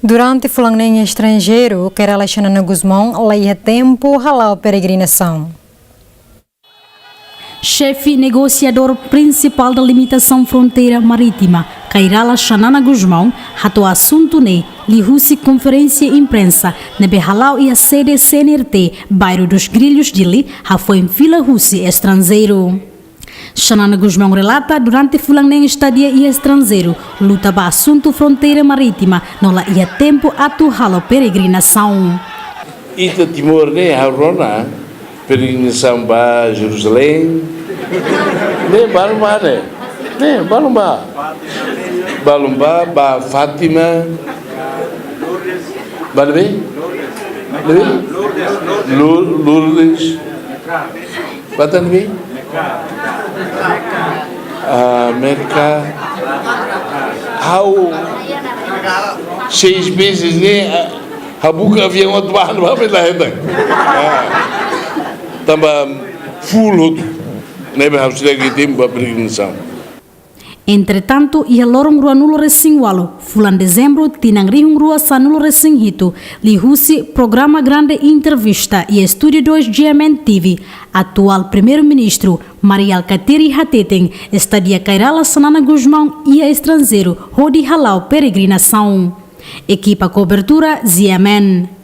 Durante o ano estrangeiro, que era Xanana Gusmão, leia tempo halau peregrinação. Chefe negociador principal da limitação fronteira marítima, Kairala Xanana Gusmão, rato assunto ne lihusi conferência imprensa nebe halau e a sede CNRT, bairro dos Grilhos de Li, foi em fila russi estrangeiro. Xanana Gusmão relata durante fulang estadia e estrangeiro, luta ba assunto fronteira marítima, nola ia tempo atu halau peregrinação. Ita Timor ne harona peregrinação ba Jerusalém, ne balumba ne balumba ba Fátima, balbe Lourdes, batan be América, Hau 6 meses ne habuka avião outro barro vai pela renda, tamba full outro, né bem hausa que tempo a peregrinação. Entretanto, ia lorong rua nulo resing walo, fulan dezembro tinang rihung rua sa nulo resing hito, li husi programa grande entrevista e estúdio 2 GMN TV, atual primeiro-ministro Marial Kateri Hateteng, estadia Kairala Xanana Gusmão e a estrangeiro, Rodi Halau Peregrinasaun. Equipa cobertura GMN.